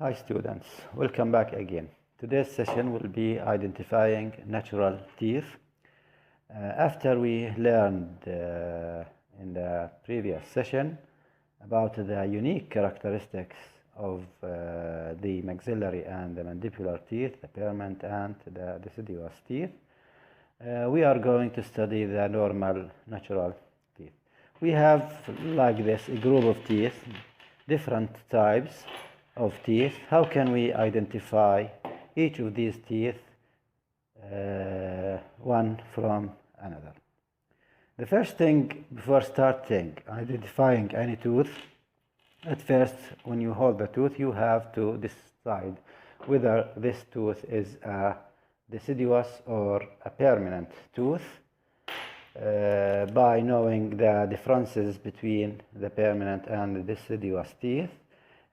Hi students, welcome back again. Today's session will be identifying natural teeth. After we learned in the previous session about the unique characteristics of the maxillary and the mandibular teeth, the permanent and the deciduous teeth, we are going to study the normal natural teeth. We have like this a group of teeth, different types of teeth. How can we identify each of these teeth one from another? The first thing before starting identifying any tooth, at first when you hold the tooth you have to decide whether this tooth is a deciduous or a permanent tooth by knowing the differences between the permanent and the deciduous teeth.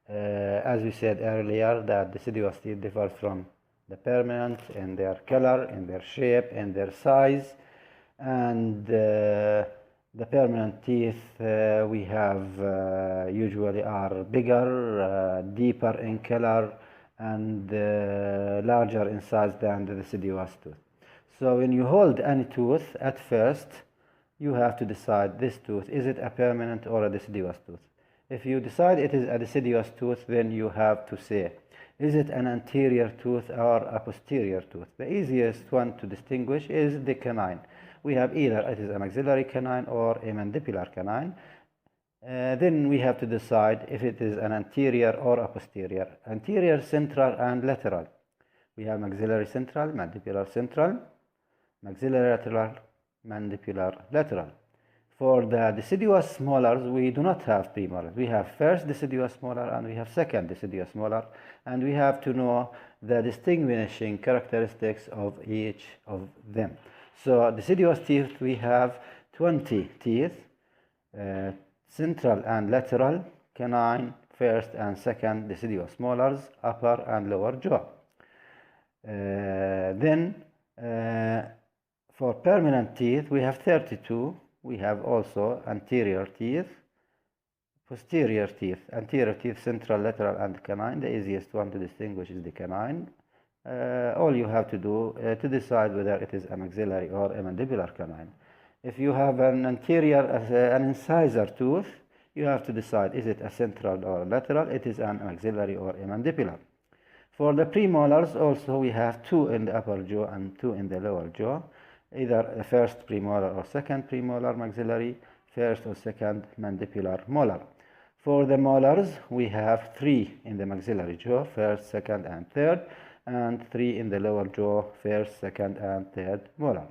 As we said earlier, that deciduous teeth differ from the permanent in their color, in their shape, in their size, and the permanent teeth we have usually are bigger, deeper in color, and larger in size than the deciduous tooth. So when you hold any tooth, at first you have to decide this tooth, is it a permanent or a deciduous tooth? If you decide it is a deciduous tooth, then you have to say, is it an anterior tooth or a posterior tooth? The easiest one to distinguish is the canine. We have either it is a maxillary canine or a mandibular canine. Then we have to decide if it is an anterior or a posterior. Anterior, central, and lateral. We have maxillary central, mandibular central, maxillary lateral, mandibular lateral. For the deciduous molars, we do not have premolars. We have first deciduous molar and we have second deciduous molar, and we have to know the distinguishing characteristics of each of them. So deciduous teeth, we have 20 teeth, central and lateral, canine, first and second deciduous molars, upper and lower jaw. Then for permanent teeth, we have 32. We have also anterior teeth, posterior teeth. Anterior teeth, central, lateral, and canine. The easiest one to distinguish is the canine. All you have to do to decide whether it is a maxillary or a mandibular canine. If you have an anterior, an incisor tooth, you have to decide, is it a central or a lateral? It is an maxillary or a mandibular. For the premolars, also we have 2 in the upper jaw and 2 in the lower jaw. Either a first premolar or second premolar maxillary, first or second mandibular molar. For the molars, we have 3 in the maxillary jaw, first, second, and third, and 3 in the lower jaw, first, second, and third molar.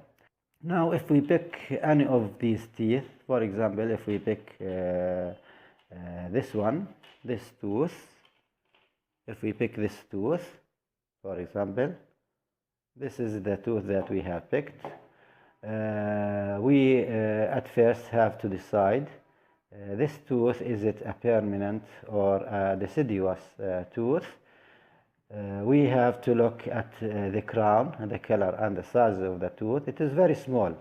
Now, if we pick any of these teeth, for example, if we pick this one, this tooth, if we pick this tooth, for example, this is the tooth that we have picked. We at first have to decide this tooth, is it a permanent or a deciduous tooth? We have to look at the crown and the color and the size of the tooth. It is very small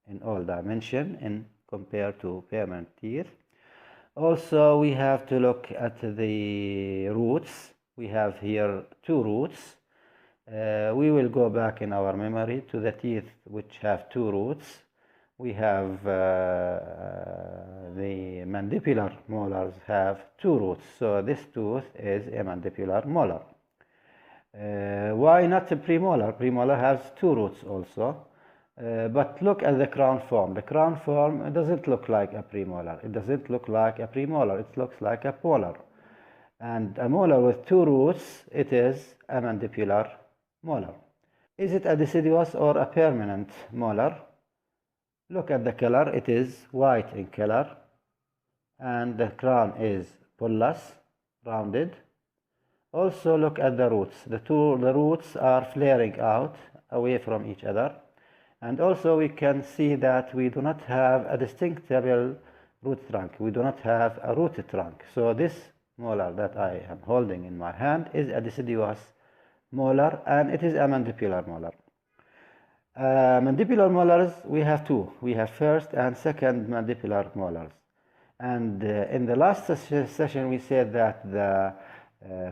in all dimension compared to permanent teeth. Also, we have to look at the roots. We have here 2 roots. We will go back in our memory to the teeth which have 2 roots. We have the mandibular molars have 2 roots, so this tooth is a mandibular molar. Why not a premolar? Premolar has 2 roots also, but look at the crown form. The crown form doesn't look like a premolar. It doesn't look like a premolar. It looks like a polar. And a molar with 2 roots, it is a mandibular molar. Is it a deciduous or a permanent molar? Look at the color. It is white in color, and the crown is bullous, rounded. Also look at the roots. The roots are flaring out away from each other, and also we can see that we do not have a distinctable root trunk. We do not have a rooted trunk. So this molar that I am holding in my hand is a deciduous molar, and it is a mandibular molar. Mandibular molars, we have 2. We have first and second mandibular molars. And in the last session we said that the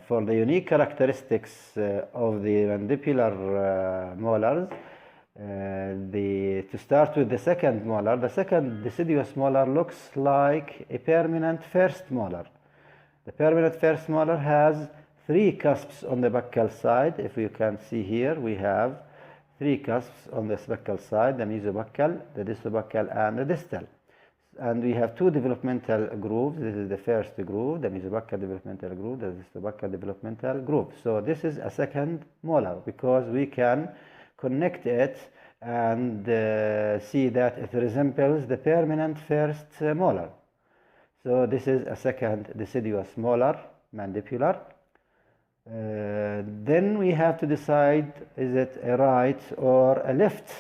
For the unique characteristics of the mandibular molars, to start with the second molar, the second deciduous molar looks like a permanent first molar. The permanent first molar has 3 cusps on the buccal side. If you can see here, we have 3 cusps on the buccal side, the mesobuccal, the distobuccal, and the distal. And we have 2 developmental grooves. This is the first groove, the mesobuccal developmental groove, the distobuccal developmental groove. So this is a second molar because we can connect it and see that it resembles the permanent first molar. So this is a second deciduous molar, mandibular. Then we have to decide, is it a right or a left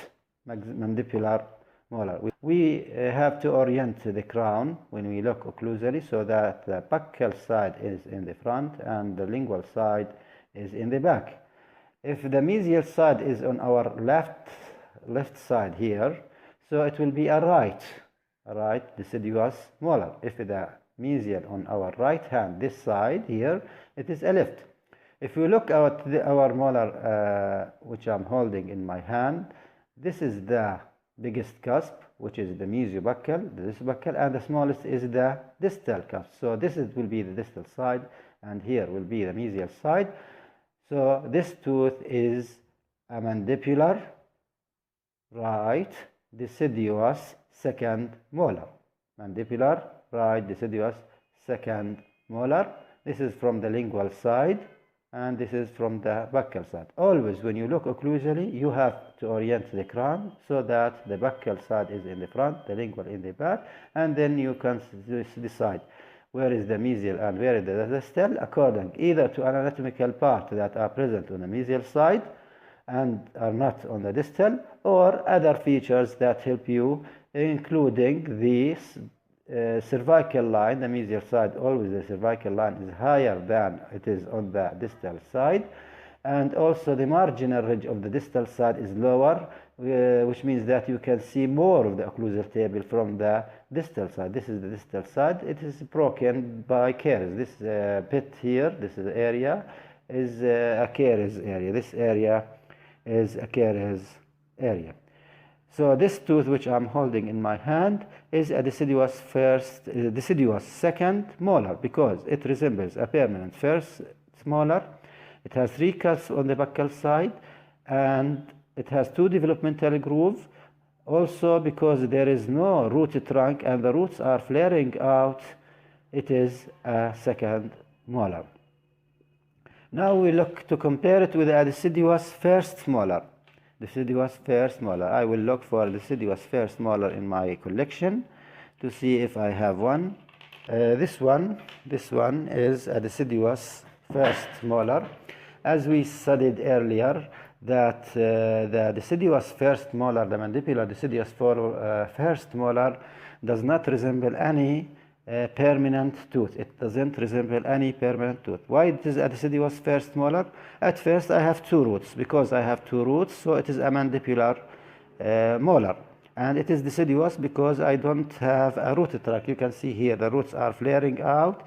mandibular molar. We have to orient the crown when we look occlusally so that the buccal side is in the front and the lingual side is in the back. If the mesial side is on our left side here, so it will be a right deciduous molar. If the mesial on our right hand, this side here, it is a left. If we look at our molar, which I'm holding in my hand, this is the biggest cusp, which is the mesobuccal, the distobuccal, and the smallest is the distal cusp. So this will be the distal side, and here will be the mesial side. So this tooth is a mandibular right deciduous second molar. Mandibular right deciduous second molar. This is from the lingual side, and this is from the buccal side. Always when you look occlusally, you have to orient the crown so that the buccal side is in the front, the lingual in the back, and then you can decide where is the mesial and where is the distal according either to an anatomical part that are present on the mesial side and are not on the distal, or other features that help you, including the cervical line. The mesial side, always the cervical line is higher than it is on the distal side, and also the marginal ridge of the distal side is lower, which means that you can see more of the occlusal table from the distal side. This is the distal side. It is broken by caries. This pit here, this is the area, is a caries area. This area is a caries area. So this tooth which I'm holding in my hand is a deciduous second molar because it resembles a permanent first molar. It has 3 cusps on the buccal side, and it has 2 developmental grooves. Also, because there is no root trunk and the roots are flaring out, it is a second molar. Now we look to compare it with a deciduous first molar. Deciduous first molar. I will look for deciduous first molar in my collection to see if I have one. This one is a deciduous first molar. As we studied earlier, that the deciduous first molar, the mandibular deciduous first molar, does not resemble any permanent tooth. It doesn't resemble any permanent tooth. Why it is a deciduous first molar? At first I have 2 roots. Because I have 2 roots, so it is a mandibular molar. And it is deciduous because I don't have a root trunk. You can see here the roots are flaring out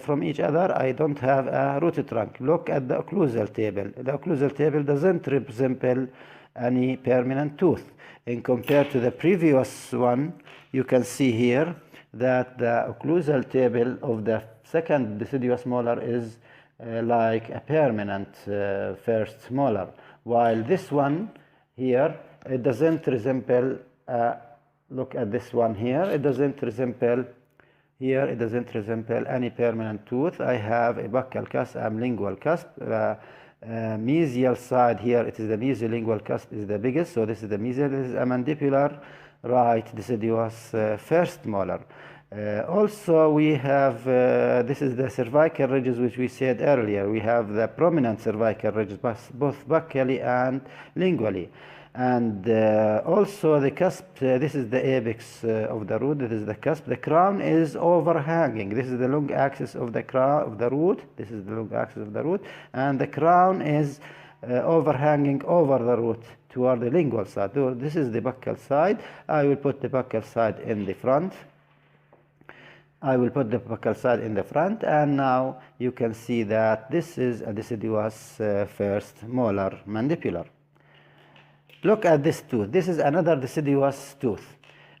from each other. I don't have a root trunk. Look at the occlusal table. The occlusal table doesn't resemble any permanent tooth. And compared to the previous one, you can see here that the occlusal table of the second deciduous molar is like a permanent first molar, while this one here, it doesn't resemble, look at this one here, it doesn't resemble any permanent tooth. I have a buccal cusp and lingual cusp. Mesial side here, it is the mesiolingual cusp is the biggest, so this is the mesial. This is a mandibular right deciduous first molar. Also we have, this is the cervical ridges which we said earlier. We have the prominent cervical ridges both buccally and lingually. And also the cusp, this is the apex of the root, this is the cusp. The crown is overhanging. This is the long axis of the crown of the root. This is the long axis of the root, and the crown is overhanging over the root toward the lingual side. This is the buccal side. I will put the buccal side in the front. I will put the buccal side in the front, and now you can see that this is a deciduous first molar mandibular. Look at this tooth. This is another deciduous tooth.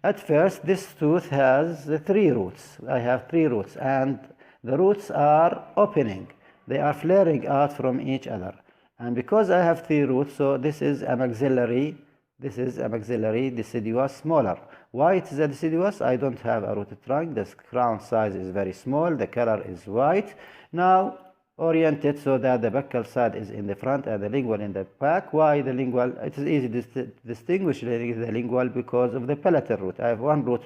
At first, this tooth has 3 roots. I have 3 roots, and the roots are opening. They are flaring out from each other. And because I have 3 roots, so this is a maxillary deciduous molar. Why it is a deciduous? I don't have a rooted trunk. The crown size is very small. The color is white. Now, orient it so that the buccal side is in the front and the lingual in the back. Why the lingual? It is easy to distinguish the lingual because of the palatal root. I have 1 root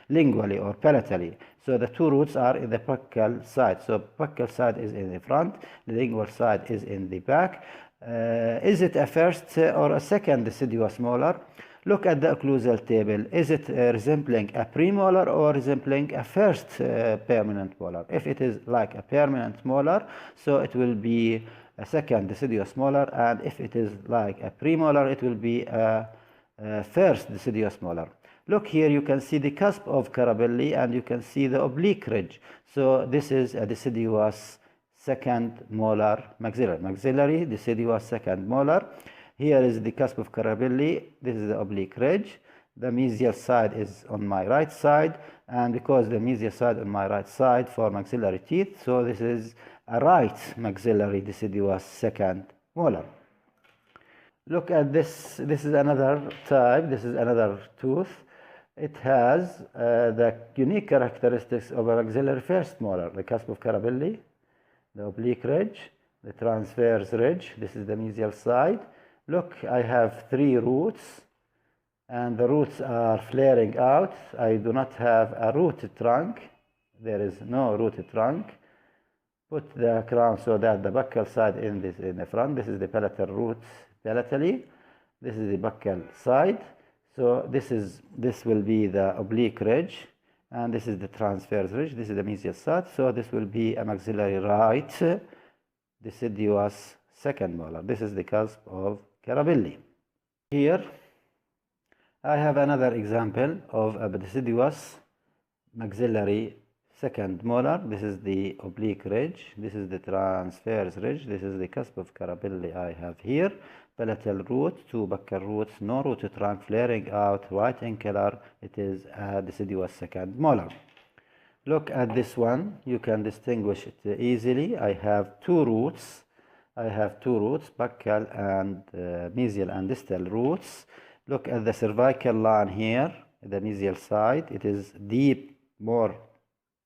lingually or palatally. So the 2 roots are in the buccal side. So buccal side is in the front, the lingual side is in the back. Is it a first or a second deciduous molar? Look at the occlusal table. Is it resembling a premolar or resembling a first permanent molar? If it is like a permanent molar, so it will be a second deciduous molar, and if it is like a premolar, it will be a first deciduous molar. Look here, you can see the cusp of Carabelli, and you can see the oblique ridge. So this is a deciduous second molar maxillary deciduous second molar. Here is the cusp of Carabelli. This is the oblique ridge. The mesial side is on my right side, and because the mesial side on my right side for maxillary teeth, so this is a right maxillary deciduous second molar. Look at this. This is another type. This is another tooth. It has the unique characteristics of a maxillary first molar: the cusp of Carabelli, the oblique ridge, the transverse ridge. This is the mesial side. Look, I have 3 roots, and the roots are flaring out. I do not have a rooted trunk. There is no rooted trunk. Put the crown so that the buccal side in the front. This is the palatal root palatally. This is the buccal side. So this will be the oblique ridge, and this is the transverse ridge. This is the mesial side. So this will be a maxillary right deciduous second molar. This is the cusp of Carabelli. Here I have another example of a deciduous maxillary second molar. This is the oblique ridge. This is the transverse ridge. This is the cusp of Carabelli I have here. Palatal root, 2 buccal roots, no rooted trunk, flaring out, white in color. It is a deciduous second molar. Look at this one. You can distinguish it easily. I have 2 roots. Buccal and mesial and distal roots. Look at the cervical line here, the mesial side. It is deep, more,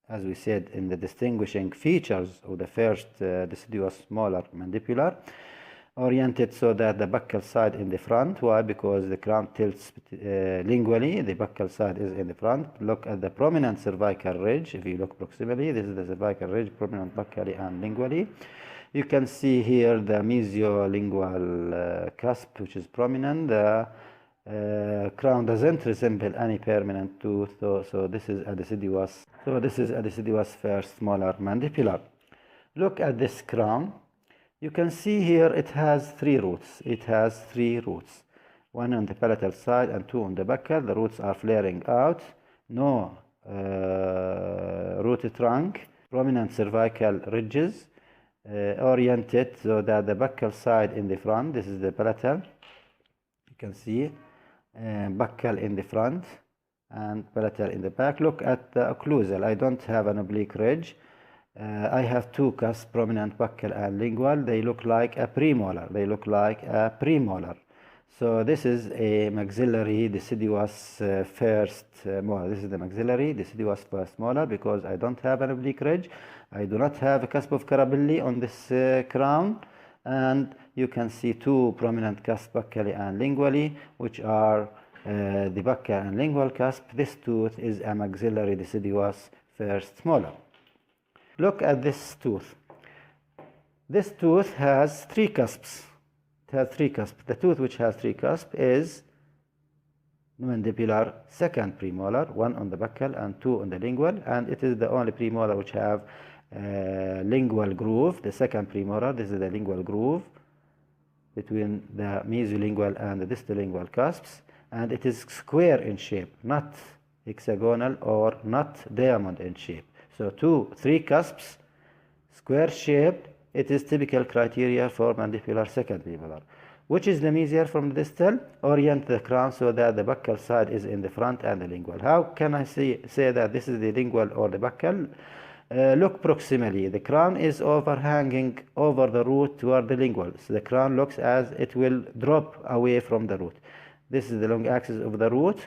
as we said, in the distinguishing features of the first deciduous molar mandibular. Oriented so that the buccal side in the front. Why? Because the crown tilts lingually. The buccal side is in the front. Look at the prominent cervical ridge. If you look proximally, this is the cervical ridge, prominent buccally and lingually. You can see here the mesiolingual cusp, which is prominent. The crown doesn't resemble any permanent tooth, so this is a deciduous. So this is a deciduous first molar mandibular. Look at this crown. You can see here it has 3 roots. It has 3 roots. 1 on the palatal side and 2 on the buccal. The roots are flaring out. No rooted trunk. Prominent cervical ridges. Oriented so that the buccal side in the front. This is the palatal. You can see buccal in the front and palatal in the back. Look at the occlusal. I don't have an oblique ridge. I have 2 cusps, prominent buccal and lingual. They look like a premolar. So this is a maxillary deciduous first molar. This is the maxillary deciduous first molar because I don't have an oblique ridge. I do not have a cusp of Carabelli on this crown. And you can see 2 prominent cusps, buccally and lingually, which are the buccal and lingual cusp. This tooth is a maxillary deciduous first molar. Look at this tooth. This tooth has 3 cusps. It has 3 cusps. The tooth which has 3 cusps is mandibular second premolar, 1 on the buccal and 2 on the lingual, and it is the only premolar which have lingual groove. The second premolar, this is the lingual groove between the mesiolingual and the distolingual cusps, and it is square in shape, not hexagonal or not diamond in shape. So 3 cusps, square shaped, it is typical criteria for mandibular second premolar. Which is the mesial from the distal? Orient the crown so that the buccal side is in the front and the lingual. How can I say that this is the lingual or the buccal? Look proximally. The crown is overhanging over the root toward the lingual. So the crown looks as it will drop away from the root. This is the long axis of the root,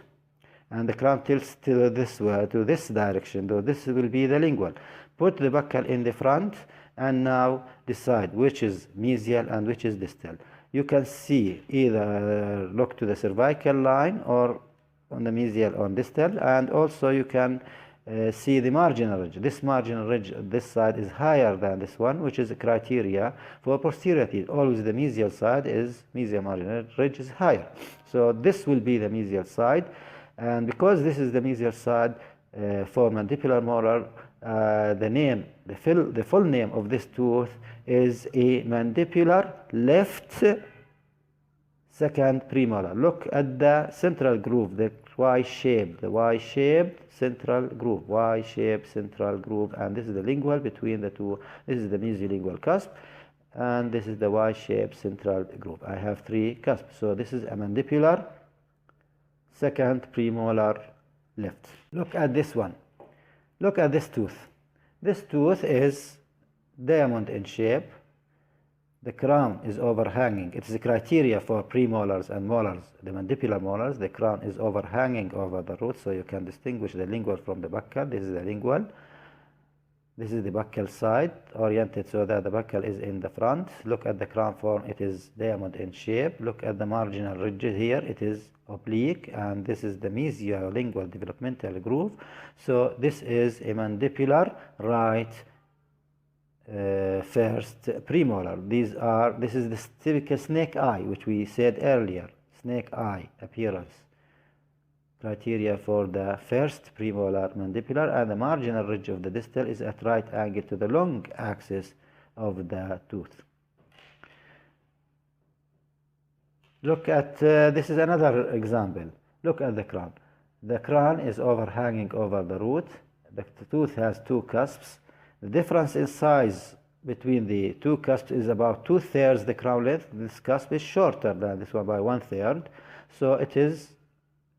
and the crown tilts to this way, to this direction. So this will be the lingual. Put the buccal in the front, and now decide which is mesial and which is distal. You can see either look to the cervical line or on the mesial or distal, and also you can see the marginal ridge. This marginal ridge, this side is higher than this one, which is a criteria for posterior teeth. Always the mesial side is, mesial marginal ridge is higher. So this will be the mesial side, and because this is the mesial side for mandibular molar, the full name of this tooth is a mandibular left second premolar. Look at the central groove, the Y-shaped central groove, Y-shaped central groove, and this is the lingual between the two. This is the mesiolingual cusp, and this is the Y-shaped central groove. I have 3 cusps, so this is a mandibular second premolar left. Look at this one. Look at this tooth. This tooth is diamond in shape. The crown is overhanging. It is a criteria for premolars and molars. The mandibular molars, the crown is overhanging over the root, so you can distinguish the lingual from the buccal. This is the lingual. This is the buccal side, oriented so that the buccal is in the front. Look at the crown form, it is diamond in shape. Look at the marginal ridge here, it is oblique, and this is the mesiolingual developmental groove. So this is a mandibular right first premolar. This is the typical snake eye, which we said earlier, snake eye appearance. Criteria for the first premolar mandibular, and the marginal ridge of the distal is at right angle to the long axis of the tooth. Look at, this is another example. Look at the crown. The crown is overhanging over the root. The tooth has 2 cusps. The difference in size between the 2 cusps is about 2/3 the crown length. This cusp is shorter than this one by 1/3. So it is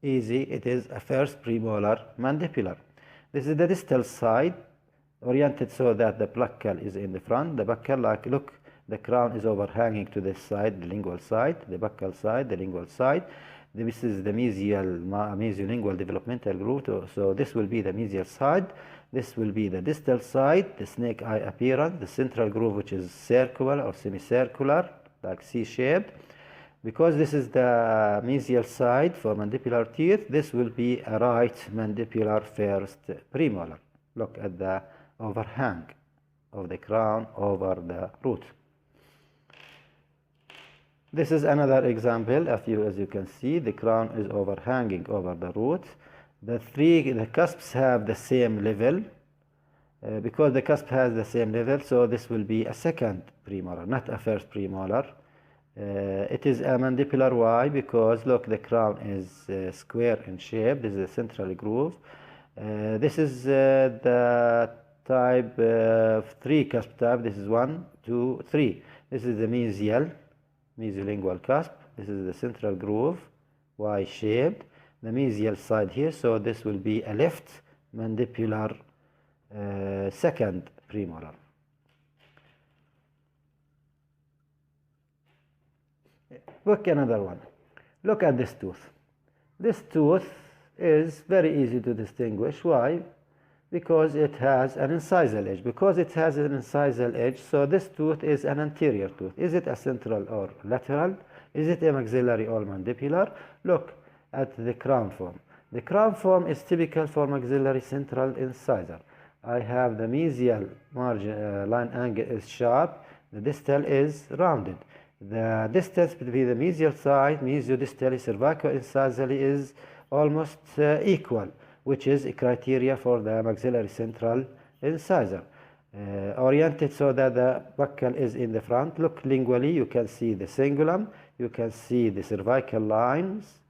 easy. It is a first premolar mandibular. This is the distal side, oriented so that the buccal is in the front. The buccal, like, look, the crown is overhanging to this side, the lingual side, the buccal side, the lingual side. This is the mesiolingual developmental groove. So this will be the mesial side. This will be the distal side, the snake eye appearance, the central groove, which is circular or semicircular, like C-shaped. Because this is the mesial side for mandibular teeth, this will be a right mandibular first premolar. Look at the overhang of the crown over the root. This is another example. As you can see, the crown is overhanging over the root. The cusps have the same level. Because the cusp has the same level, so this will be a second premolar, not a first premolar. It is a mandibular Y because, look, the crown is square in shape. This is the central groove. This is the type 3 cusp type. This is 1, 2, 3. This is the mesiolingual cusp. This is the central groove, Y-shaped. The mesial side here, so this will be a left mandibular second premolar. Look another one. Look at this tooth. This tooth is very easy to distinguish. Why? Because it has an incisal edge. Because it has an incisal edge, so this tooth is an anterior tooth. Is it a central or lateral? Is it a maxillary or mandibular? Look at the crown form. The crown form is typical for maxillary central incisor. I have the mesial margin line angle is sharp. The distal is rounded. The distance between the mesial side, mesiodistally, cervico-incisally is almost equal, which is a criteria for the maxillary central incisor. Oriented so that the buccal is in the front. Look lingually, you can see the cingulum, you can see the cervical lines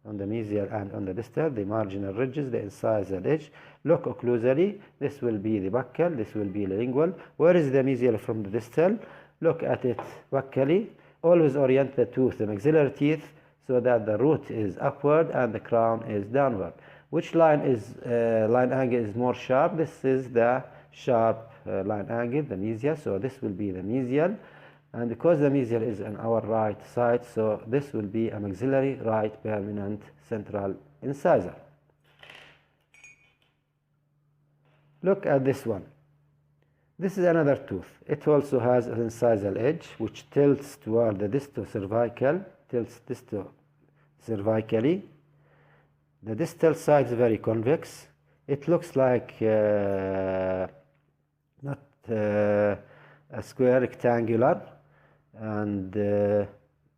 on the mesial and on the distal, the marginal ridges, the incisal edge. Look occlusally. This will be the buccal, this will be the lingual. Where is the mesial from the distal? Look at it buccally. Always orient the tooth, the maxillary teeth, so that the root is upward and the crown is downward. Which line angle is more sharp? This is the sharp line angle, the mesial. So this will be the mesial. And because the mesial is on our right side, so this will be a maxillary right permanent central incisor. Look at this one. This is another tooth. It also has an incisal edge which tilts toward the disto-cervical, tilts disto-cervically. The distal side is very convex. It looks like not a square, rectangular. And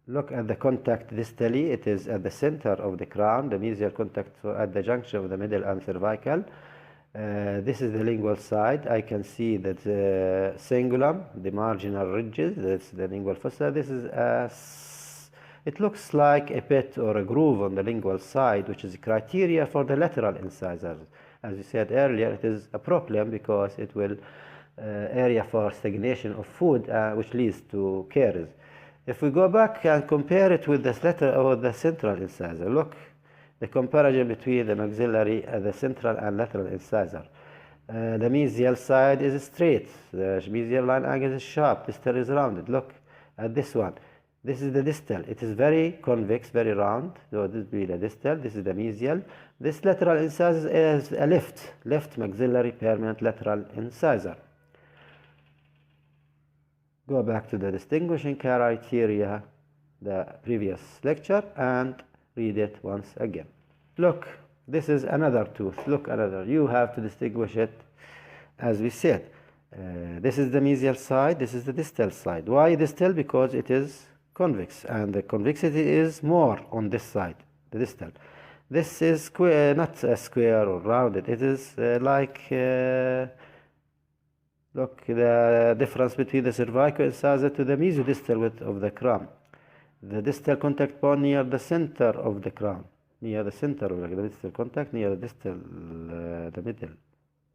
look at the contact distally. It is at the center of the crown, the mesial contact at the junction of the middle and cervical. This is the lingual side. I can see that the cingulum, the marginal ridges, that's the lingual fossa. This is it looks like a pit or a groove on the lingual side, which is a criteria for the lateral incisors. As we said earlier, it is a problem because it will area for stagnation of food, which leads to caries. If we go back and compare it with the central incisor, look, the comparison between the maxillary, the central and lateral incisor. The mesial side is straight, the mesial line angle is sharp, distal is rounded. Look at this one. This is the distal. It is very convex, very round. So this will be the distal. This is the mesial. This lateral incisor is a left maxillary permanent lateral incisor. Go back to the distinguishing criteria, the previous lecture, and read it once again. Look, this is another tooth. Look, another. You have to distinguish it as we said. This is the mesial side, this is the distal side. Why distal? Because it is convex, and the convexity is more on this side, the distal. This is square, not a square or rounded. It is like, look, the difference between the cervical incisor to the mesodistal width of the crown. The distal contact bone near the center of the crown, near the center of the distal contact, near the distal, the middle.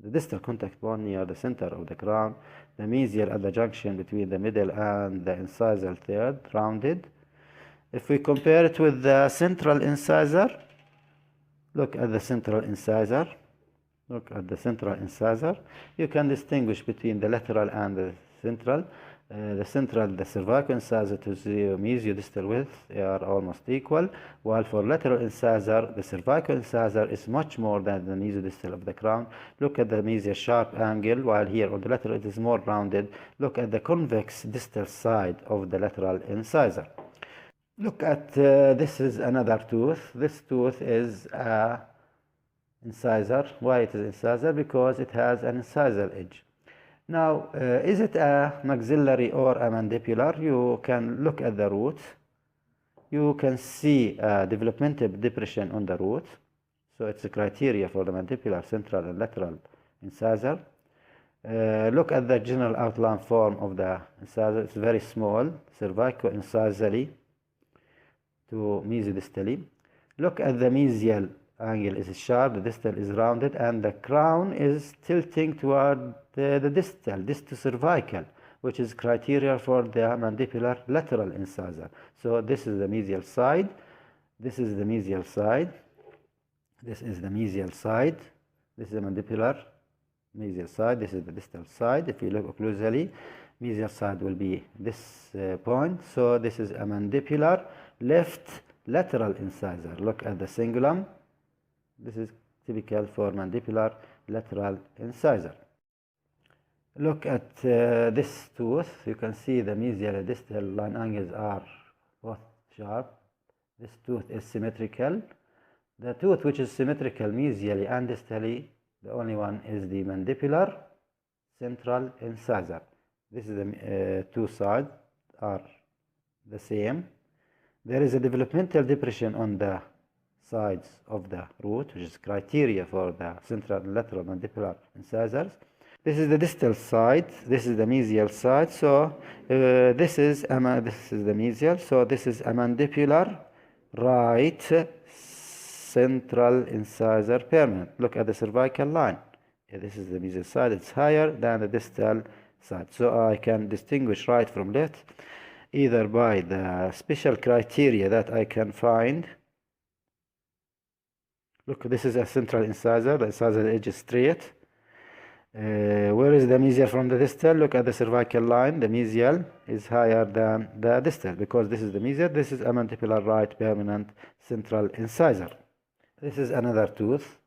The distal contact bone near the center of the crown, the mesial at the junction between the middle and the incisal third, rounded. If we compare it with the central incisor, look at the central incisor. Look at the central incisor. You can distinguish between the lateral and the central. The cervical incisor to the mesiodistal width are almost equal, while for lateral incisor, the cervical incisor is much more than the mesodistal of the crown. Look at the mesial sharp angle, while here on the lateral it is more rounded. Look at the convex distal side of the lateral incisor. Look at this is another tooth. This tooth is a incisor. Why it is incisor? Because it has an incisal edge. Now, is it a maxillary or a mandibular? You can look at the root. You can see a developmental depression on the root. So it's a criteria for the mandibular, central, and lateral incisor. Look at the general outline form of the incisor. It's very small, cervico-incisally to mesodistally. Look at the mesial angle is sharp, the distal is rounded, and the crown is tilting toward the distal, disto-cervical, which is criteria for the mandibular lateral incisor. So this is the mesial side, this is the mesial side, this is the mesial side, this is the mandibular mesial side, this is the distal side. If you look closely, mesial side will be this point. So this is a mandibular left lateral incisor. Look at the cingulum. This is typical for mandibular lateral incisor. Look at this tooth. You can see the mesial and distal line angles are both sharp. This tooth is symmetrical. The tooth which is symmetrical mesially and distally, the only one is the mandibular central incisor. This is the two sides are the same. There is a developmental depression on the sides of the root, which is criteria for the central and lateral mandibular incisors. This is the distal side. This is the mesial side. So this is the mesial. So this is a mandibular right central incisor permanent. Look at the cervical line. This is the mesial side. It's higher than the distal side. So I can distinguish right from left either by the special criteria that I can find. Look, this is a central incisor. The incisor edge is straight. Where is the mesial from the distal? Look at the cervical line. The mesial is higher than the distal because this is the mesial. This is a mandibular right permanent central incisor. This is another tooth,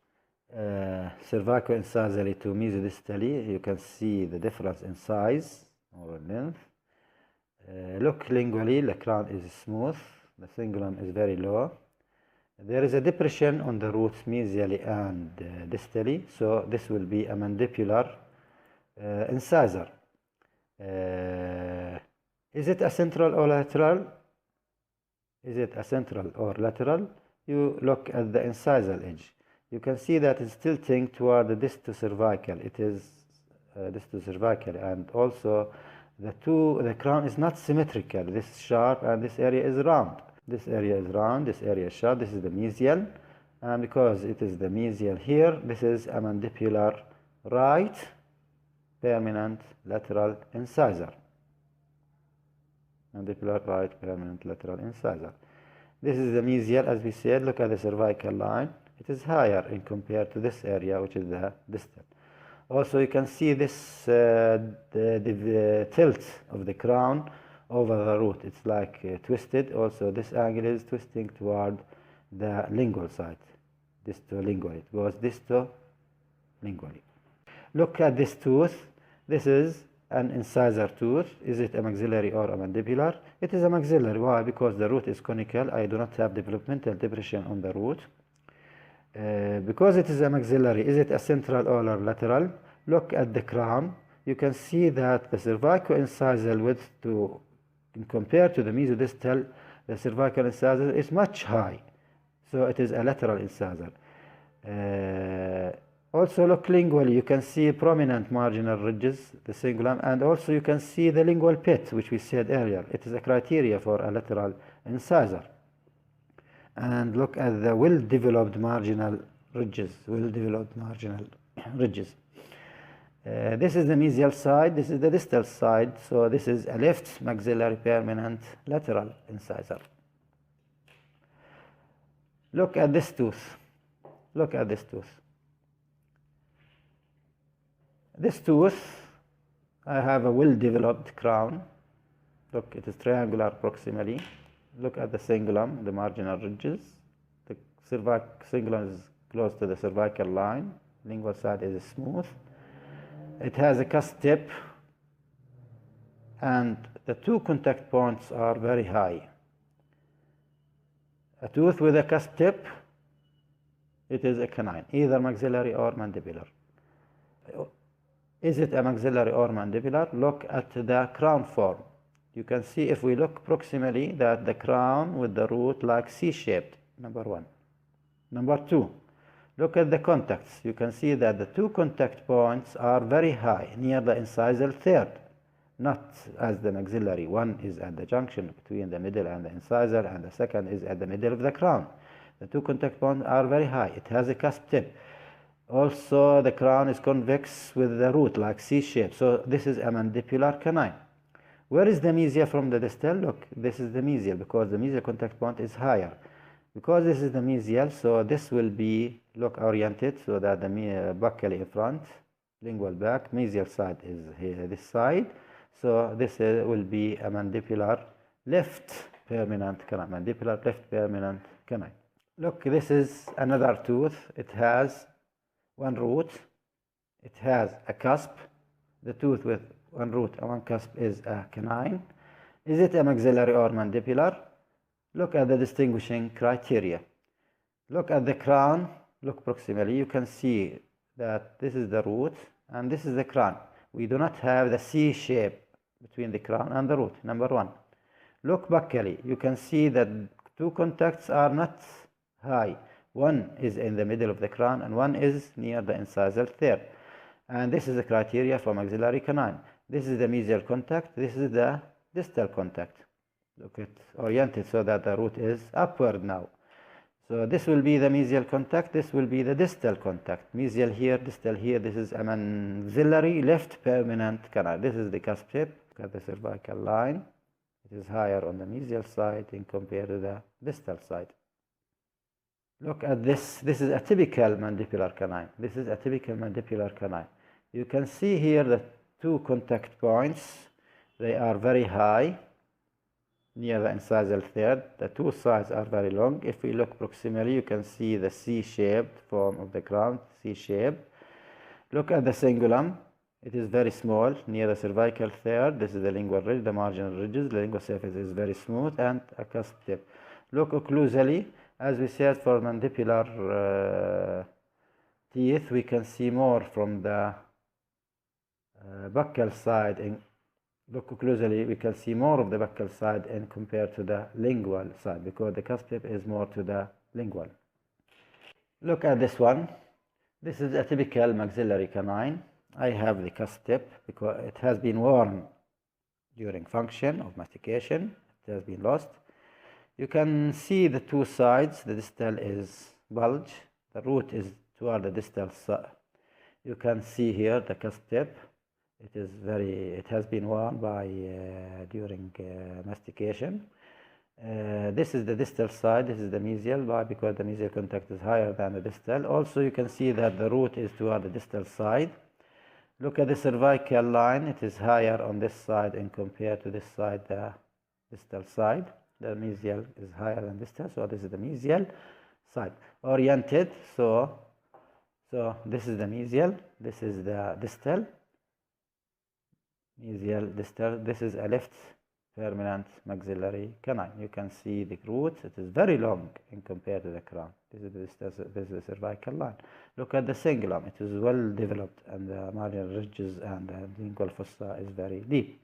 cervico-incisally to mesodistally. You can see the difference in size or length. Look lingually, the crown is smooth. The cingulum is very low. There is a depression on the roots mesially and distally, so this will be a mandibular incisor. Is it a central or lateral? Is it a central or lateral? You look at the incisal edge. You can see that it's tilting toward the distocervical. It is distocervical, and also the crown is not symmetrical. This is sharp and this area is round. This area is round, this area is sharp, this is the mesial, and because it is the mesial here, this is a mandibular right permanent lateral incisor. Mandibular right permanent lateral incisor. This is the mesial, as we said. Look at the cervical line. It is higher in compared to this area, which is the distal. Also, you can see this the tilt of the crown over the root. It's like twisted. Also, this angle is twisting toward the lingual side, distolingually. It goes distolingually. Look at this tooth. This is an incisor tooth. Is it a maxillary or a mandibular? It is a maxillary. Why? Because the root is conical. I do not have developmental depression on the root. Because it is a maxillary, is it a central or lateral? Look at the crown. You can see that the cervico-incisal width compared to the mesodistal, the cervical incisor is much high. So it is a lateral incisor. Also look lingually. You can see prominent marginal ridges, the cingulum, and also you can see the lingual pit, which we said earlier. It is a criteria for a lateral incisor. And look at the well-developed marginal ridges. This is the mesial side. This is the distal side. So this is a left maxillary permanent lateral incisor. Look at this tooth. Look at this tooth. This tooth, I have a well-developed crown. Look, it is triangular proximally. Look at the cingulum, the marginal ridges. The cingulum is close to the cervical line. Lingual side is smooth. It has a cusp tip, and the two contact points are very high. A tooth with a cusp tip, it is a canine, either maxillary or mandibular. Is it a maxillary or mandibular? Look at the crown form. You can see, if we look proximally, that the crown with the root like C-shaped, number one. Number two, look at the contacts. You can see that the two contact points are very high, near the incisal third, not as the maxillary. One is at the junction between the middle and the incisor, and the second is at the middle of the crown. The two contact points are very high. It has a cusp tip. Also, the crown is convex with the root, like C-shape. So this is a mandibular canine. Where is the mesial from the distal? Look, this is the mesial, because the mesial contact point is higher. Because this is the mesial, so this will be, look, oriented, so that the buccally in front, lingual back, mesial side is here, this side. So this will be a mandibular left permanent canine, mandibular left permanent canine. Look, this is another tooth. It has one root. It has a cusp. The tooth with one root and one cusp is a canine. Is it a maxillary or mandibular? Look at the distinguishing criteria. Look at the crown. Look proximally. You can see that this is the root and this is the crown. We do not have the C shape between the crown and the root, number one. Look buccally. You can see that two contacts are not high. One is in the middle of the crown and one is near the incisal third. And this is the criteria for maxillary canine. This is the mesial contact. This is the distal contact. Look, it's oriented so that the root is upward now. So this will be the mesial contact, this will be the distal contact. Mesial here, distal here. This is a maxillary left permanent canal. This is the cusp tip. Look at the cervical line. It is higher on the mesial side in compared to the distal side. Look at this. This is a typical mandibular canine. This is a typical mandibular canine. You can see here the two contact points. They are very high near the incisal third. The two sides are very long. If we look proximally, you can see the C-shaped form of the crown, C-shape. Look at the cingulum. It is very small near the cervical third. This is the lingual ridge, the marginal ridges. The lingual surface is very smooth and a cusp tip. Look occlusally. As we said, for mandibular teeth, we can see more from the buccal side. Look occlusally, we can see more of the buccal side in compared to the lingual side, because the cusp tip is more to the lingual. Look at this one. This is a typical maxillary canine. I have the cusp tip because it has been worn during function of mastication. It has been lost. You can see the two sides. The distal is bulge. The root is toward the distal side. You can see here the cusp tip. It has been worn by during mastication. This is the distal side. This is the mesial, because the mesial contact is higher than the distal. Also, you can see that the root is toward the distal side. Look at the cervical line. It is higher on this side in compared to this side, the distal side. The mesial is higher than distal, so this is the mesial side. Oriented, so this is the mesial. This is the distal. Mesial, distal. This is a left permanent maxillary canine. You can see the root. It is very long in compared to the crown. This is the distal, this is the cervical line. Look at the cingulum. It is well developed, and the marginal ridges and the lingual fossa is very deep.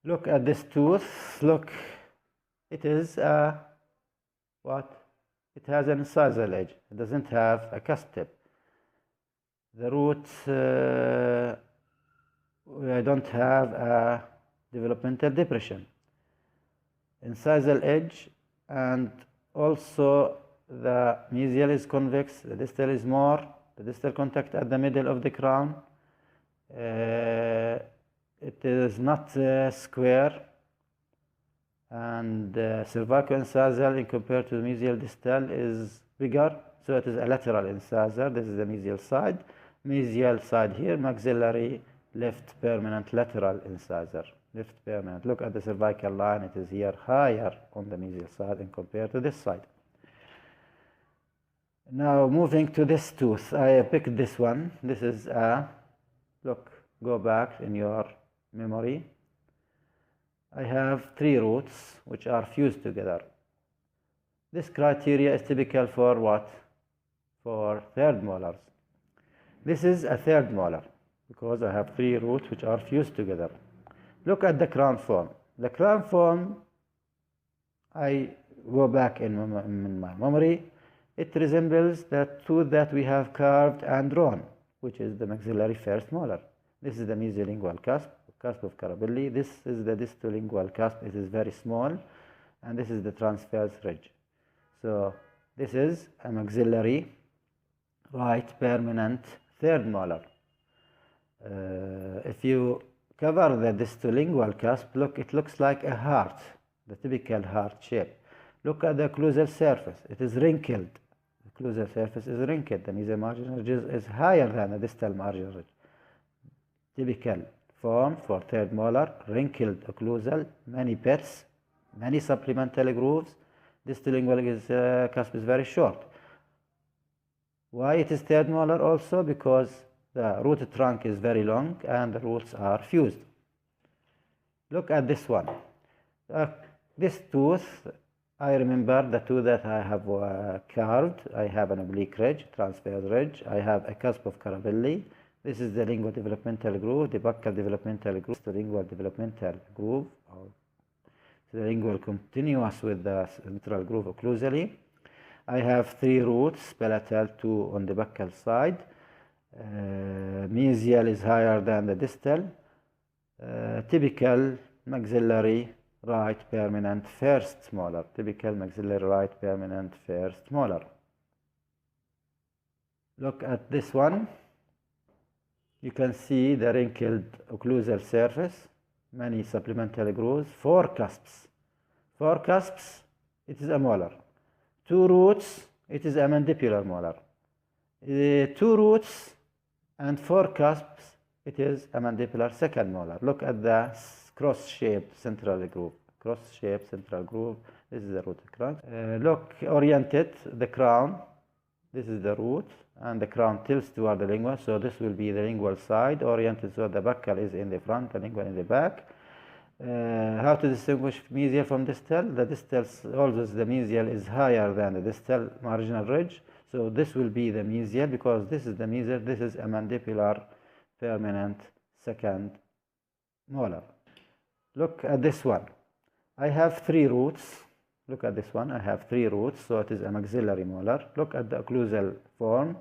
Look at this tooth. Look, it is what? It has an incisal edge. It doesn't have a cusp tip. The root, I don't have a developmental depression. Incisal edge, and also the mesial is convex, the distal is more, the distal contact at the middle of the crown. It is not square, and cervical incisal in compared to the mesial distal is bigger, so it is a lateral incisor. This is the mesial side. Mesial side here, maxillary left permanent lateral incisor, left permanent. Look at the cervical line. It is here higher on the mesial side in compared to this side. Now moving to this tooth, I picked this one. This is look, go back in your memory. I have three roots which are fused together. This criteria is typical for what? For third molars. This is a third molar because I have three roots which are fused together. Look at the crown form. The crown form, I go back in my memory, it resembles the tooth that we have carved and drawn, which is the maxillary first molar. This is the mesiolingual cusp of Carabelli. This is the distolingual cusp. It is very small, and this is the transverse ridge. So this is a maxillary right permanent third molar. If you cover the distolingual cusp, look, it looks like a heart, the typical heart shape. Look at the occlusal surface. It is wrinkled. The occlusal surface is wrinkled. The mesial marginal ridge is higher than the distal marginal ridge. Typical form for third molar, wrinkled occlusal, many pits, many supplemental grooves. Distolingual cusp is very short. Why it is third molar? Also because the root trunk is very long and the roots are fused. Look at this one. This tooth, I remember the tooth that I have carved. I have an oblique ridge, transverse ridge. I have a cusp of Carabelli. This is the lingual developmental groove, the buccal developmental groove, the lingual developmental groove, or the lingual continuous with the central groove occlusally. I have three roots, palatal, two on the buccal side. Mesial is higher than the distal. Typical maxillary right permanent first molar. Typical maxillary right permanent first molar. Look at this one. You can see the wrinkled occlusal surface, many supplemental grooves, 4 cusps. 4 cusps, it is a molar. 2 roots, it is a mandibular molar. 2 roots and 4 cusps, it is a mandibular second molar. Look at the cross-shaped central groove. Cross-shaped central groove. This is the root crown. Look oriented, the crown. This is the root, and the crown tilts toward the lingual, so this will be the lingual side, oriented so the buccal is in the front, the lingual in the back. How to distinguish mesial from distal? The distal, always the mesial is higher than the distal marginal ridge, so this will be the mesial because this is the mesial, this is a mandibular permanent second molar. Look at this one. I have 3 roots. Look at this one. I have 3 roots, so it is a maxillary molar. Look at the occlusal form.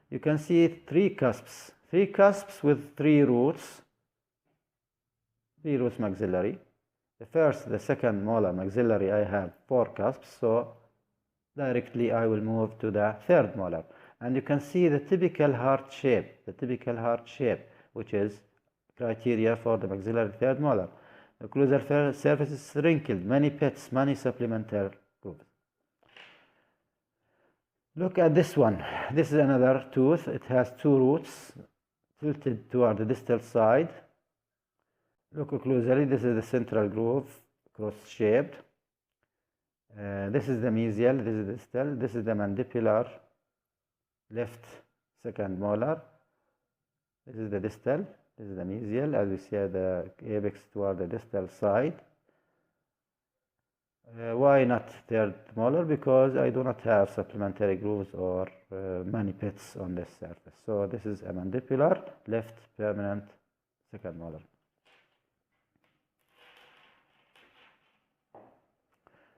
You can see 3 cusps. 3 cusps with 3 roots. 3 roots maxillary. The first, the second molar maxillary, I have 4 cusps, so directly I will move to the third molar. And you can see the typical heart shape, which is criteria for the maxillary third molar. The occlusal surface is wrinkled, many pits, many supplemental grooves. Look at this one. This is another tooth. It has 2 roots tilted toward the distal side. Look occlusally, this is the central groove, cross-shaped. This is the mesial, this is the distal, this is the mandibular left second molar. This is the distal. This is the mesial, as we see the apex toward the distal side. Why not third molar? Because I do not have supplementary grooves or many pits on this surface. So this is a mandibular left permanent second molar.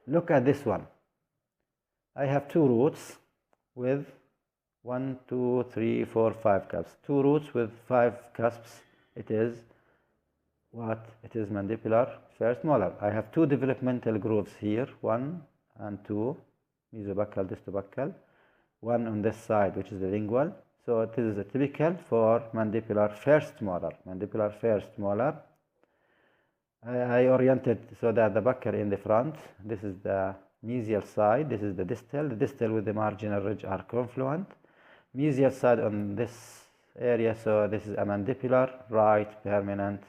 Look at this one. I have 2 roots with 1, 2, 3, 4, 5 cusps. 2 roots with 5 cusps. It is what? It is mandibular first molar. I have 2 developmental grooves here, 1 and 2, mesobuccal, distobuccal. 1 on this side, which is the lingual. So it is a typical for mandibular first molar. Mandibular first molar. I oriented so that the buccal in the front. This is the mesial side. This is the distal. The distal with the marginal ridge are confluent. Mesial side on this area, so this is a mandibular right permanent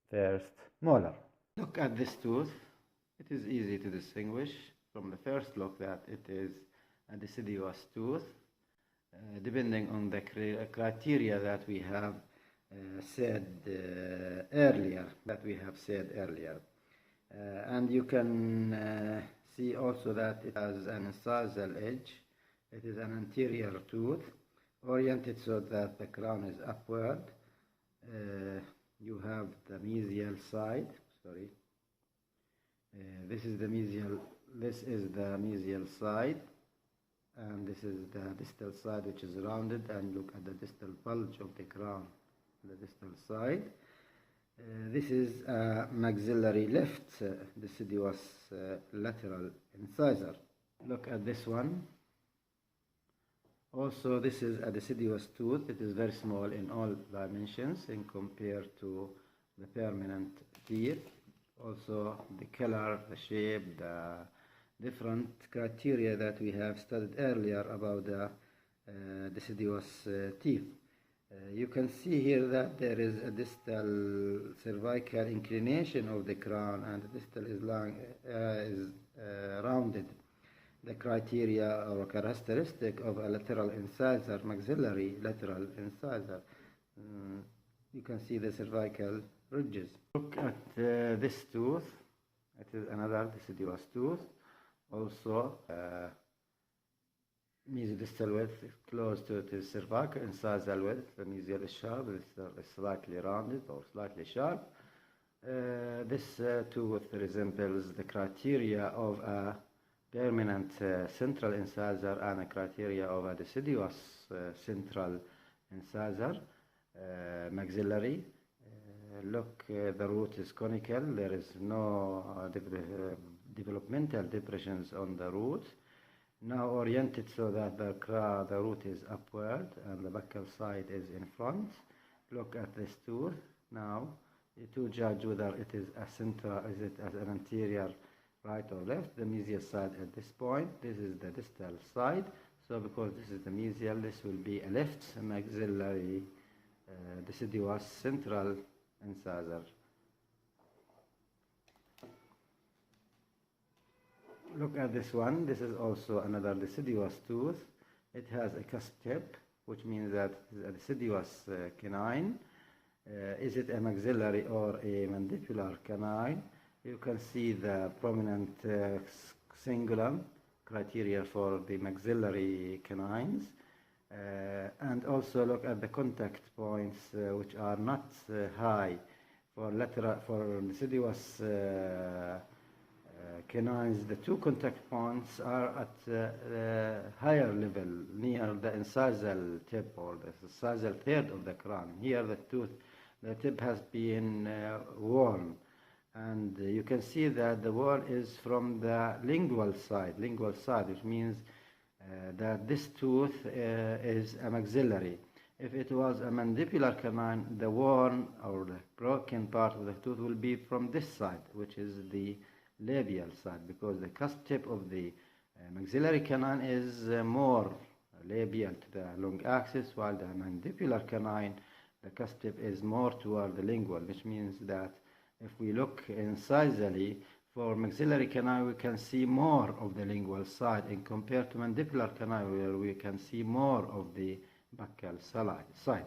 first molar. Look at this tooth. It is easy to distinguish from the first look that it is a deciduous tooth, depending on the criteria that we have said earlier. And you can see also that it has an incisal edge. It is an anterior tooth, oriented so that the crown is upward. You have the mesial side. This is the mesial side, and this is the distal side, which is rounded. And look at the distal bulge of the crown, the distal side. This is a maxillary left deciduous lateral incisor. Look at this one. Also, this is a deciduous tooth. It is very small in all dimensions in compared to the permanent teeth. Also, the color, the shape, the different criteria that we have studied earlier about the deciduous teeth. You can see here that there is a distal cervical inclination of the crown, and the distal is rounded. The criteria or characteristic of a lateral incisor, maxillary lateral incisor. You can see the cervical ridges. Look at this tooth. It is another deciduous tooth. Also, mesodistal width is close to the cervical. Incisal width, the mesial is sharp, is slightly rounded or slightly sharp. This tooth resembles the criteria of a permanent central incisor and a criteria of a deciduous central incisor, maxillary. Look, the root is conical. There is no developmental depressions on the root. Now oriented so that the root is upward and the buccal side is in front. Look at this tooth. Now, to judge whether it is a central, is it as an anterior, right or left, the mesial side at this point. This is the distal side. So because this is the mesial, this will be a left maxillary deciduous central incisor. Look at this one. This is also another deciduous tooth. It has a cusp tip, which means that it is a deciduous canine. Is it a maxillary or a mandibular canine? You can see the prominent cingulum criteria for the maxillary canines. And also look at the contact points, which are not high. For deciduous canines, the two contact points are at higher level, near the incisal tip or the incisal third of the crown. Here the tip has been worn, and you can see that the wall is from the lingual side, which means that this tooth is a maxillary. If it was a mandibular canine, the worn or the broken part of the tooth will be from this side, which is the labial side, because the cusp tip of the maxillary canine is more labial to the long axis, while the mandibular canine, the cusp tip is more toward the lingual, which means that if we look incisally, for maxillary canine we can see more of the lingual side in compared to mandibular canine, where we can see more of the buccal side.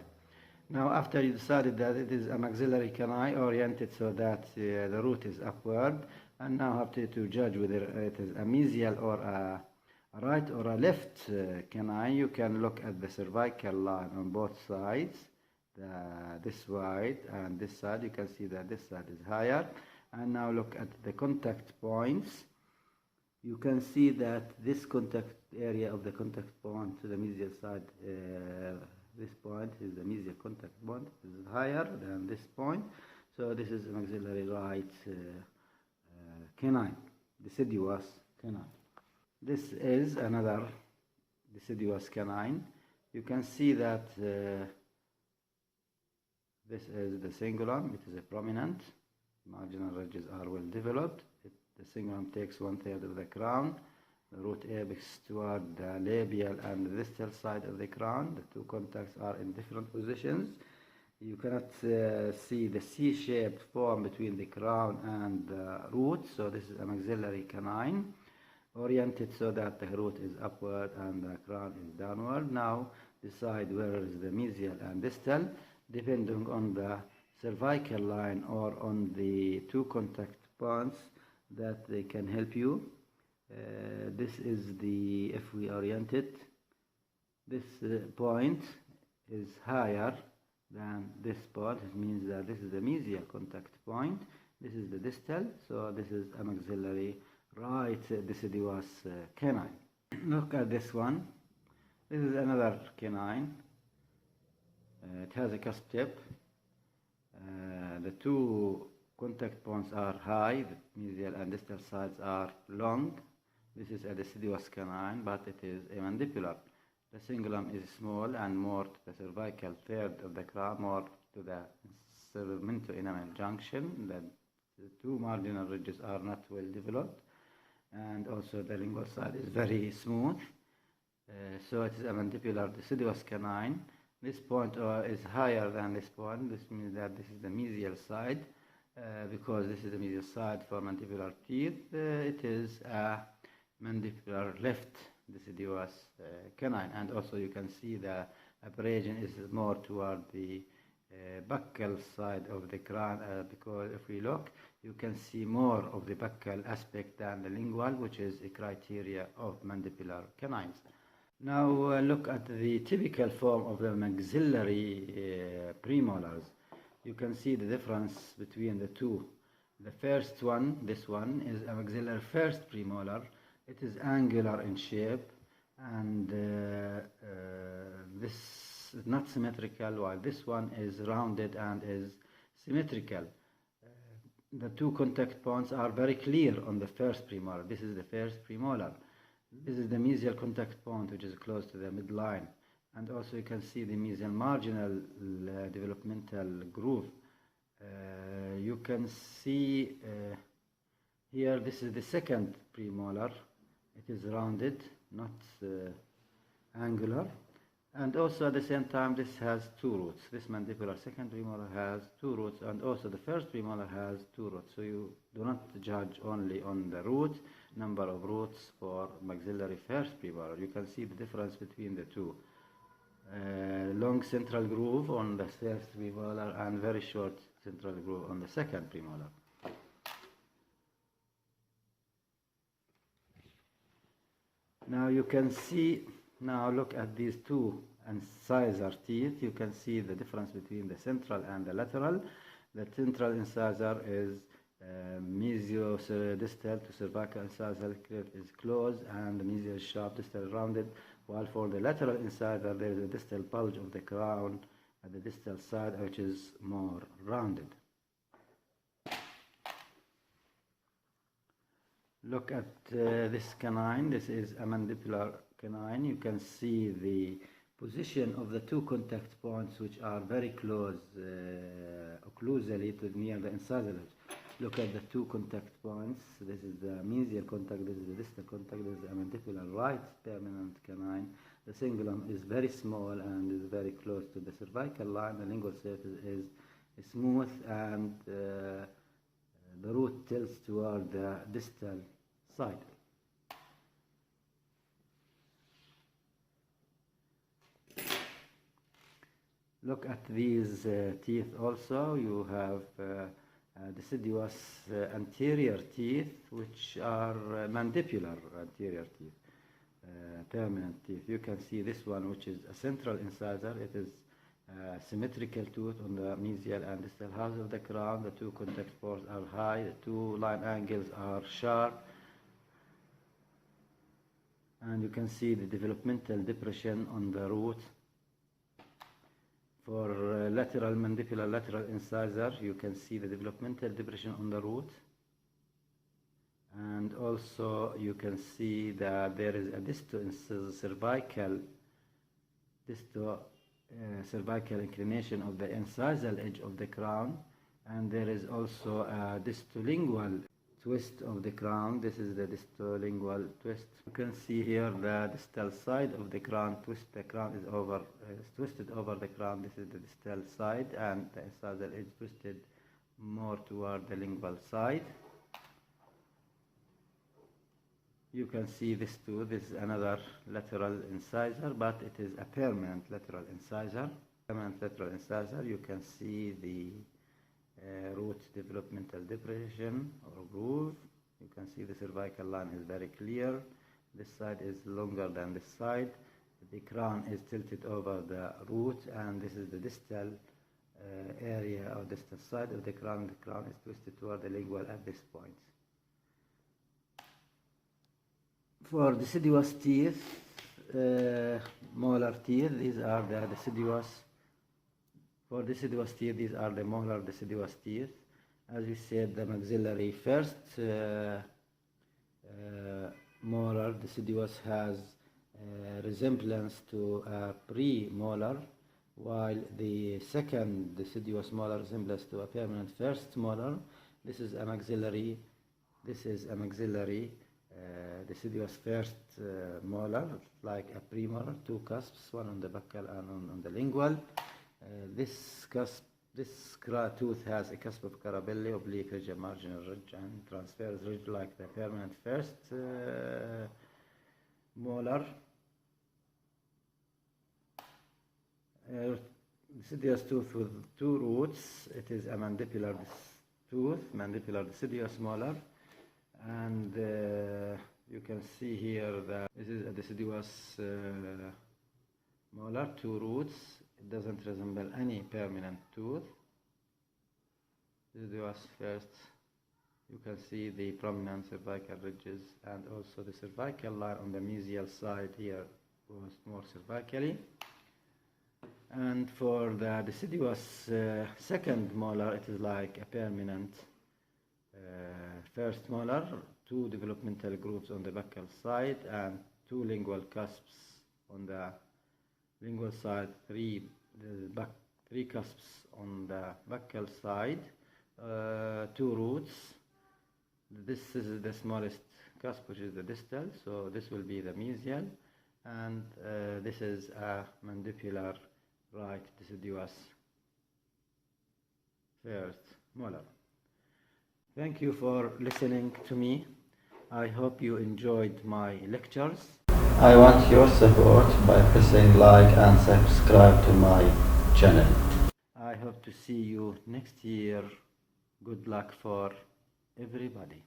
Now, after you decided that it is a maxillary canine oriented so that the root is upward, and now have to judge whether it is a mesial or a right or a left canine, you can look at the cervical line on both sides, this side and this side. You can see that this side is higher. And now look at the contact points. You can see that this contact area of the contact point to the mesial side, this point is the mesial contact point, is higher than this point. So this is a maxillary right canine, deciduous canine. This is another deciduous canine. You can see that this is the cingulum. It is a prominent. Marginal ridges are well developed. The cingulum takes 1/3 of the crown. The root apex toward the labial and the distal side of the crown. The two contacts are in different positions. You cannot see the C-shaped form between the crown and the root, so this is a maxillary canine, oriented so that the root is upward and the crown is downward. Now decide where is the mesial and distal, depending on the cervical line or on the two contact points that they can help you. This is the, if we orient it, this point is higher than this point. It means that this is the mesial contact point. This is the distal, so this is a maxillary right deciduous canine. Look at this one. This is another canine. It has a cusp tip. The two contact points are high, the mesial and distal sides are long. This is a deciduous canine, but it is a mandibular. The cingulum is small and more to the cervical third of the crown, more to the segmento-enamel junction. The two marginal ridges are not well developed, and also the lingual side is very smooth. So it is a mandibular deciduous canine. This point is higher than this point. This means that this is the mesial side. Because this is the mesial side for mandibular teeth, it is a mandibular left deciduous canine. And also you can see the abrasion is more toward the buccal side of the crown, because if we look, you can see more of the buccal aspect than the lingual, which is a criteria of mandibular canines. Now look at the typical form of the maxillary premolars. You can see the difference between the two. The first one, this one, is a maxillary first premolar. It is angular in shape, and this is not symmetrical, while this one is rounded and is symmetrical. The two contact points are very clear on the first premolar. This is the first premolar. This is the mesial contact point, which is close to the midline. And also you can see the mesial marginal developmental groove. You can see here, this is the second premolar. It is rounded, not angular. And also at the same time, this has two roots. This mandibular second premolar has two roots, and also the first premolar has two roots. So you do not judge only on the root, number of roots for maxillary first premolar. You can see the difference between the two. Long central groove on the first premolar and very short central groove on the second premolar. Now you can see, now look at these two incisor teeth. You can see the difference between the central and the lateral. The central incisor is mesiodistal to cervical incisor is closed, and the mesial sharp distal rounded, while for the lateral incisor there is a distal bulge of the crown at the distal side, which is more rounded. Look at this canine. This is a mandibular canine. You can see the position of the two contact points, which are very close occlusally to near the incisor edge. Look at the two contact points. This is the mesial contact, this is the distal contact, this is a mandibular right permanent canine. The cingulum is very small and is very close to the cervical line. The lingual surface is smooth, and the root tilts toward the distal side. Look at these teeth also. You have deciduous anterior teeth, which are mandibular anterior teeth, permanent teeth. You can see this one, which is a central incisor. It is a symmetrical tooth on the mesial and distal halves of the crown. The two contact points are high. The two line angles are sharp. And you can see the developmental depression on the root. For lateral mandibular lateral incisor, you can see the developmental depression on the root. And also you can see that there is a cervical inclination of the incisal edge of the crown, and there is also a distolingual twist of the crown. This is the distolingual twist. You can see here the distal side of the crown twist. The crown is twisted over the crown. This is the distal side, and the incisal edge twisted more toward the lingual side. You can see this too. This is another lateral incisor, but it is a permanent lateral incisor. Permanent lateral incisor. You can see the root developmental depression or groove. You can see the cervical line is very clear. This side is longer than this side. The crown is tilted over the root, and this is the distal area or distal side of the crown. The crown is twisted toward the lingual at this point. For deciduous teeth, molar teeth, these are the deciduous. For deciduous teeth, these are the molar deciduous teeth. As we said, the maxillary first molar deciduous has resemblance to a premolar, while the second deciduous molar resembles to a permanent first molar. This is a maxillary. This is a maxillary deciduous first molar, like a premolar, two cusps, one on the buccal and on the lingual. This tooth has a cusp of carabelli, oblique ridge, a marginal ridge, and transverse ridge like the permanent first molar. Deciduous tooth with two roots. It is a mandibular tooth, mandibular deciduous molar, and you can see here that this is a deciduous molar, two roots. It doesn't resemble any permanent tooth. Deciduous first. You can see the prominent cervical ridges, and also the cervical line on the mesial side here goes more cervically. And for the deciduous second molar, it is like a permanent first molar, 2 developmental grooves on the buccal side and 2 lingual cusps on the lingual side, 3 cusps on the buccal side, 2 roots. This is the smallest cusp, which is the distal, so this will be the mesial, and this is a mandibular right deciduous first molar. Thank you for listening to me. I hope you enjoyed my lectures. I want your support by pressing like and subscribe to my channel. I hope to see you next year. Good luck for everybody.